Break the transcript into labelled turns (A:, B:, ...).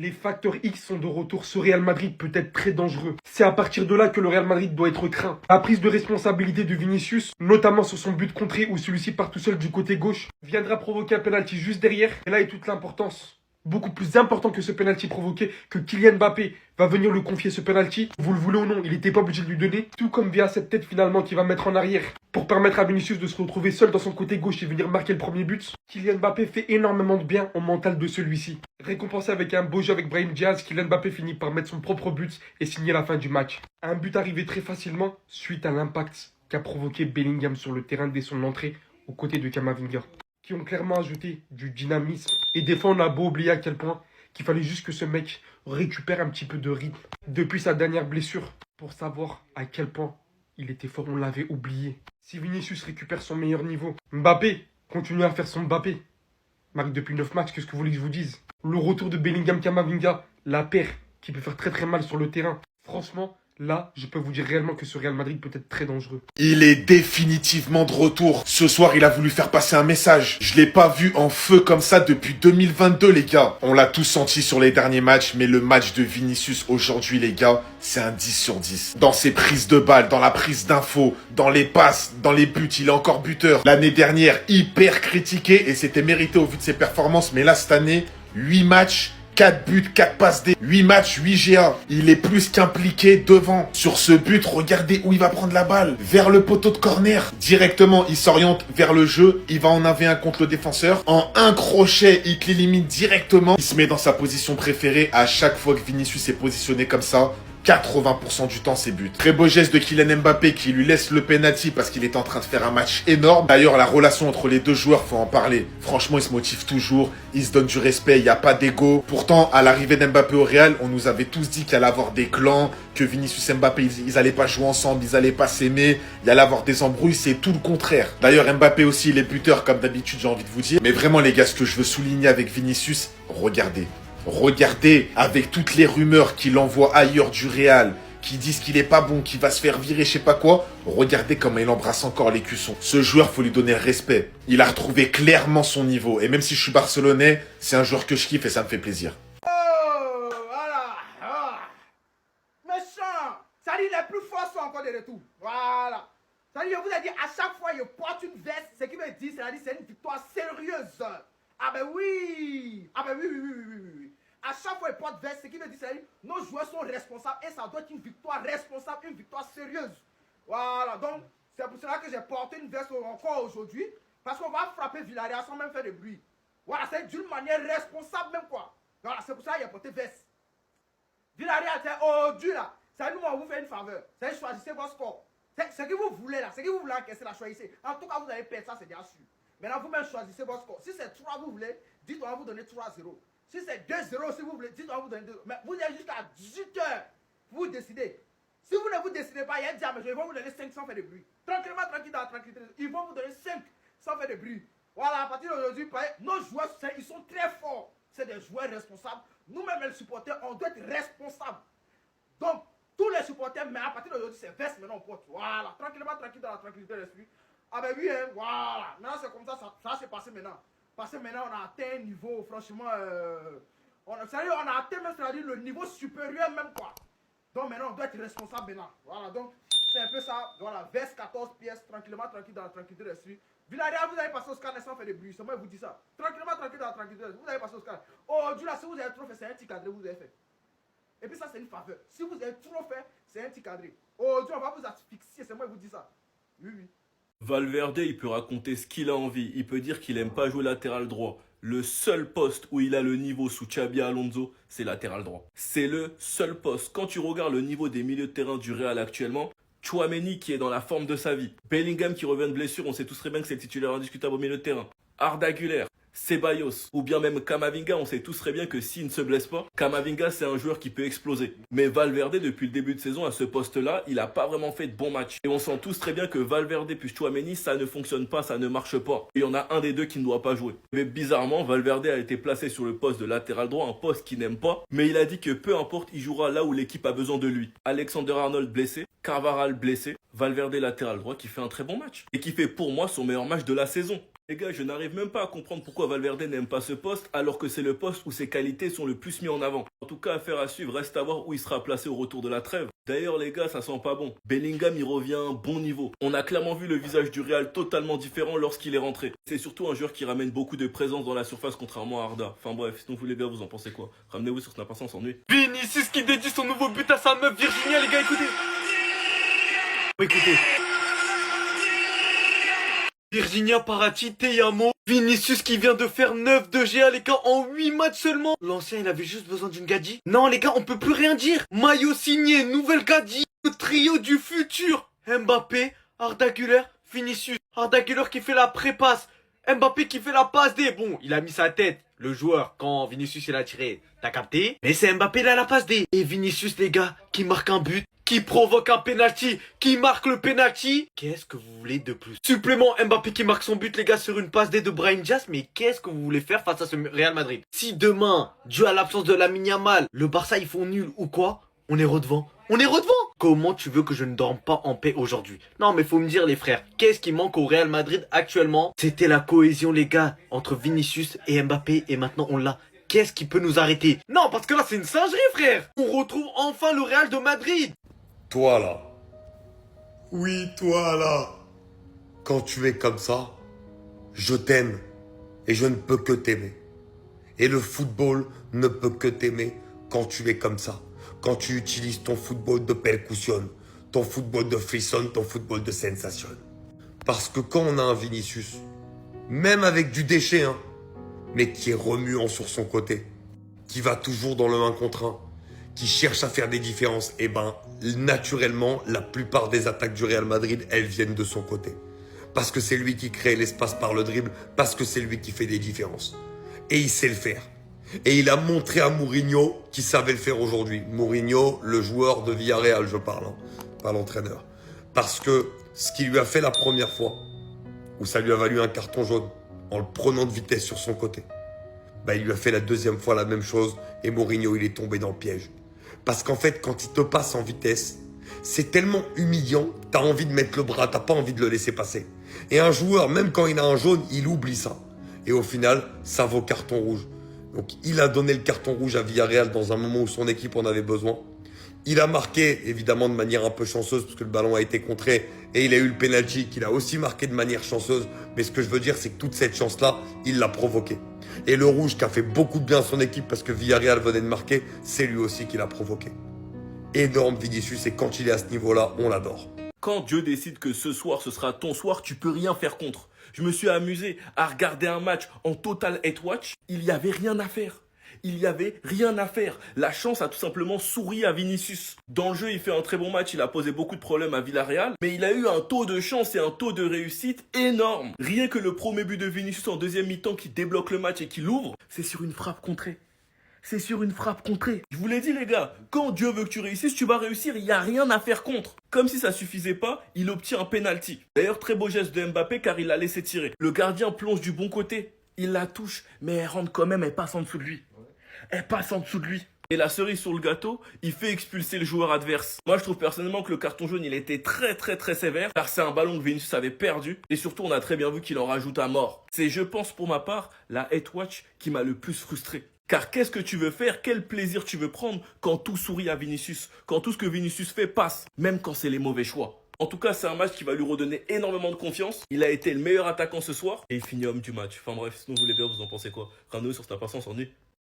A: Les facteurs X sont de retour. Ce Real Madrid peut être très dangereux. C'est à partir de là que le Real Madrid doit être craint. La prise de responsabilité de Vinicius, notamment sur son but contré où celui-ci part tout seul du côté gauche, viendra provoquer un penalty juste derrière. Et là est toute l'importance. Beaucoup plus important que ce penalty provoqué, que Kylian Mbappé va venir lui confier ce penalty. Vous le voulez ou non, il n'était pas obligé de lui donner. Tout comme via cette tête finalement qu'il va mettre en arrière pour permettre à Vinicius de se retrouver seul dans son côté gauche et venir marquer le premier but. Kylian Mbappé fait énormément de bien au mental de celui-ci. Récompensé avec un beau jeu avec Brahim Diaz, Kylian Mbappé finit par mettre son propre but et signer la fin du match. Un but arrivé très facilement suite à l'impact qu'a provoqué Bellingham sur le terrain dès son entrée aux côtés de Camavinga, qui ont clairement ajouté du dynamisme. Et des fois, on a beau oublier à quel point qu'il fallait juste que ce mec récupère un petit peu de rythme depuis sa dernière blessure pour savoir à quel point il était fort, on l'avait oublié. Si Vinicius récupère son meilleur niveau, Mbappé continue à faire son Mbappé. Marque depuis 9 matchs, qu'est-ce que vous voulez que je vous dise? Le retour de Bellingham-Camavinga, la paire qui peut faire très très mal sur le terrain. Franchement, là, je peux vous dire réellement que ce Real Madrid peut être très dangereux.
B: Il est définitivement de retour. Ce soir, il a voulu faire passer un message. Je l'ai pas vu en feu comme ça depuis 2022, les gars. On l'a tous senti sur les derniers matchs, mais le match de Vinicius aujourd'hui, les gars, c'est un 10 sur 10. Dans ses prises de balles, dans la prise d'infos, dans les passes, dans les buts, il est encore buteur. L'année dernière, hyper critiqué et c'était mérité au vu de ses performances. Mais là, cette année, 8 matchs, 4 buts, 4 passes D, 8 matchs, 8 GA. Il est plus qu'impliqué devant. Sur ce but, regardez où il va prendre la balle. Vers le poteau de corner. Directement, il s'oriente vers le jeu. Il va en 1v1 contre le défenseur. En un crochet, il l'élimine directement. Il se met dans sa position préférée. À chaque fois que Vinicius est positionné comme ça, 80% du temps, c'est but. Très beau geste de Kylian Mbappé qui lui laisse le penalty parce qu'il est en train de faire un match énorme. D'ailleurs, la relation entre les deux joueurs, faut en parler. Franchement, ils se motivent toujours. Ils se donnent du respect. Il n'y a pas d'ego. Pourtant, à l'arrivée d'Mbappé au Real, on nous avait tous dit qu'il allait avoir des clans, que Vinicius et Mbappé, ils allaient pas jouer ensemble, ils allaient pas s'aimer, il y allait avoir des embrouilles. C'est tout le contraire. D'ailleurs, Mbappé aussi, il est buteur comme d'habitude, j'ai envie de vous dire. Mais vraiment, les gars, ce que je veux souligner avec Vinicius, regardez. Regardez, avec toutes les rumeurs qu'il envoie ailleurs du Real, qui disent qu'il est pas bon, qu'il va se faire virer, je sais pas quoi, regardez comment il embrasse encore les cuissons. Ce joueur, faut lui donner le respect. Il a retrouvé clairement son niveau. Et même si je suis barcelonais, c'est un joueur que je kiffe et ça me fait plaisir.
C: Oh, voilà. Méchant. Ça dit, les plus forts sont encore de retour. Voilà. Ça dit, je vous ai dit, à chaque fois, il porte une veste. Ce qui me dit, c'est une victoire sérieuse. Ah ben oui. Ah ben oui. À chaque fois, il porte veste. Ce qui me dit, c'est que nos joueurs sont responsables. Et ça doit être une victoire responsable, une victoire sérieuse. Voilà. Donc, c'est pour cela que j'ai porté une veste encore aujourd'hui. Parce qu'on va frapper Villarreal sans même faire de bruit. Voilà, c'est d'une manière responsable même quoi. Voilà, c'est pour ça qu'il a porté veste. Villarreal, c'est aujourd'hui là. C'est nous, on vous fait une faveur. C'est choisissez votre score. C'est ce que vous voulez là. Ce que vous voulez encaisser là, choisissez. En tout cas, vous allez perdre ça, c'est bien sûr. Maintenant, vous-même choisissez votre score. Si c'est 3, vous voulez, dites-on va vous donner 3-0. Si c'est 2-0, si vous voulez, dites-on va vous donner 2-0. Mais vous êtes jusqu'à 18h. Vous décidez. Si vous ne vous décidez pas, il y a un diable, ils vont vous donner 5 sans faire de bruit. Tranquillement, tranquille, dans la tranquillité. Ils vont vous donner 5 sans faire de bruit. Voilà, à partir d'aujourd'hui, nos joueurs, ils sont très forts. C'est des joueurs responsables. Nous-mêmes, les supporters, on doit être responsables. Donc, tous les supporters, mais à partir d'aujourd'hui, c'est veste maintenant, on porte. Voilà, tranquillement, tranquille, dans la tranquillité de l'esprit. Ah ben oui, hein, voilà. Maintenant, c'est comme ça s'est passé maintenant. Parce que maintenant, on a atteint un niveau, franchement, on a atteint même, c'est-à-dire le niveau supérieur même, quoi. Donc maintenant, on doit être responsable maintenant. Voilà, donc, c'est un peu ça. Voilà, veste 14 pièces, tranquillement, tranquille, dans la tranquillité de l'esprit. Villarreal, vous allez passer au scanner sans faire de bruit. C'est moi qui vous dis ça. Tranquillement, tranquille, dans la tranquillité de l'esprit. Vous allez passer au scanner. Aujourd'hui, là, si vous avez trop fait, c'est un petit cadré, vous avez fait. Et puis ça, c'est une faveur. Si vous avez trop fait, c'est un petit cadré. Aujourd'hui, on va vous asphyxier, c'est moi qui vous dis ça. Oui.
D: Valverde, il peut raconter ce qu'il a envie. Il peut dire qu'il aime pas jouer latéral droit. Le seul poste où il a le niveau sous Xabi Alonso, c'est latéral droit. C'est le seul poste. Quand tu regardes le niveau des milieux de terrain du Real actuellement, Tchouaméni qui est dans la forme de sa vie. Bellingham qui revient de blessure, on sait tous très bien que c'est le titulaire indiscutable au milieu de terrain. Arda Güler, Ceballos ou bien même Camavinga, on sait tous très bien que s'il ne se blesse pas, Camavinga c'est un joueur qui peut exploser. Mais Valverde depuis le début de saison à ce poste-là, il a pas vraiment fait de bons matchs. Et on sent tous très bien que Valverde plus Tchouaméni, ça ne fonctionne pas, ça ne marche pas. Il y en a un des deux qui ne doit pas jouer. Mais bizarrement, Valverde a été placé sur le poste de latéral droit, un poste qu'il n'aime pas. Mais il a dit que peu importe, il jouera là où l'équipe a besoin de lui. Alexander Arnold blessé, Carvajal blessé, Valverde latéral droit qui fait un très bon match. Et qui fait pour moi son meilleur match de la saison. Les gars, je n'arrive même pas à comprendre pourquoi Valverde n'aime pas ce poste alors que c'est le poste où ses qualités sont le plus mis en avant. En tout cas, affaire à suivre, reste à voir où il sera placé au retour de la trêve. D'ailleurs les gars, ça sent pas bon. Bellingham il revient à un bon niveau. On a clairement vu le visage du Real totalement différent lorsqu'il est rentré. C'est surtout un joueur qui ramène beaucoup de présence dans la surface contrairement à Arda. Enfin bref, sinon vous les gars, vous en pensez quoi? Ramenez-vous sur Snap, on s'ennuie.
A: Vinicius qui dédie son nouveau but à sa meuf Virginia, les gars, écoutez. Écoutez. Virginia Parati, Teyamo, Vinicius qui vient de faire 9 de GA les gars en 8 matchs seulement. L'ancien il avait juste besoin d'une gadie. Non les gars on peut plus rien dire. Maillot signé, nouvelle gadie. Le trio du futur. Mbappé, Arda Güler, Vinicius. Arda Güler qui fait la pré-passe. Mbappé qui fait la passe D. Bon il a mis sa tête. Le joueur quand Vinicius il a tiré. T'as capté? Mais c'est Mbappé là la passe D. Et Vinicius les gars qui marque un but. Qui provoque un penalty, qui marque le penalty. Qu'est-ce que vous voulez de plus? Supplément Mbappé qui marque son but les gars sur une passe D de Brahim Diaz. Mais qu'est-ce que vous voulez faire face à ce Real Madrid? Si demain, dû à l'absence de Lamine Yamal, le Barça ils font nul ou quoi, on est redevant. On est redevant. Comment tu veux que je ne dorme pas en paix aujourd'hui? Non mais faut me dire les frères, qu'est-ce qui manque au Real Madrid actuellement? C'était la cohésion les gars entre Vinicius et Mbappé et maintenant on l'a. Qu'est-ce qui peut nous arrêter? Non parce que là c'est une singerie frère. On retrouve enfin le Real de Madrid.
E: Toi là. Oui, toi là. Quand tu es comme ça, je t'aime et je ne peux que t'aimer. Et le football ne peut que t'aimer quand tu es comme ça. Quand tu utilises ton football de percussion, ton football de frisson, ton football de sensation. Parce que quand on a un Vinicius, même avec du déchet, hein, mais qui est remuant sur son côté, qui va toujours dans le 1 contre 1, qui cherche à faire des différences, et ben naturellement, la plupart des attaques du Real Madrid, elles viennent de son côté. Parce que c'est lui qui crée l'espace par le dribble, parce que c'est lui qui fait des différences. Et il sait le faire. Et il a montré à Mourinho qu'il savait le faire aujourd'hui. Mourinho, le joueur de Villarreal, je parle, hein, pas l'entraîneur. Parce que ce qu'il lui a fait la première fois, où ça lui a valu un carton jaune, en le prenant de vitesse sur son côté, bah, il lui a fait la deuxième fois la même chose, et Mourinho, il est tombé dans le piège. Parce qu'en fait, quand il te passe en vitesse, c'est tellement humiliant, t'as envie de mettre le bras, t'as pas envie de le laisser passer. Et un joueur, même quand il a un jaune, il oublie ça. Et au final, ça vaut carton rouge. Donc il a donné le carton rouge à Villarreal dans un moment où son équipe en avait besoin. Il a marqué, évidemment, de manière un peu chanceuse, parce que le ballon a été contré, et il a eu le penalty qu'il a aussi marqué de manière chanceuse. Mais ce que je veux dire, c'est que toute cette chance-là, il l'a provoquée. Et le rouge qui a fait beaucoup de bien à son équipe parce que Villarreal venait de marquer, c'est lui aussi qui l'a provoqué. Énorme Vinicius, et quand il est à ce niveau-là, on l'adore.
D: Quand Dieu décide que ce soir ce sera ton soir, tu peux rien faire contre. Je me suis amusé à regarder un match en total hate watch, il n'y avait rien à faire. Il n'y avait rien à faire. La chance a tout simplement souri à Vinicius. Dans le jeu, il fait un très bon match, il a posé beaucoup de problèmes à Villarreal, mais il a eu un taux de chance et un taux de réussite énorme. Rien que le premier but de Vinicius en deuxième mi-temps qui débloque le match et qui l'ouvre, c'est sur une frappe contrée. C'est sur une frappe contrée. Je vous l'ai dit les gars, quand Dieu veut que tu réussisses, tu vas réussir, il n'y a rien à faire contre. Comme si ça suffisait pas, il obtient un penalty. D'ailleurs, très beau geste de Mbappé car il l'a laissé tirer. Le gardien plonge du bon côté, il la touche, mais elle rentre quand même, elle passe en dessous de lui. Elle passe en dessous de lui. Et la cerise sur le gâteau, il fait expulser le joueur adverse. Moi, je trouve personnellement que le carton jaune, il était très sévère, car c'est un ballon que Vinicius avait perdu. Et surtout, on a très bien vu qu'il en rajoute à mort. C'est, je pense, pour ma part, la hate watch qui m'a le plus frustré. Car qu'est-ce que tu veux faire? Quel plaisir tu veux prendre quand tout sourit à Vinicius? Quand tout ce que Vinicius fait passe, même quand c'est les mauvais choix. En tout cas, c'est un match qui va lui redonner énormément de confiance. Il a été le meilleur attaquant ce soir et il finit homme du match. Enfin bref, sinon vous les gars, vous en pensez quoi? Ramenez-nous sur Snap, on s'ennuie.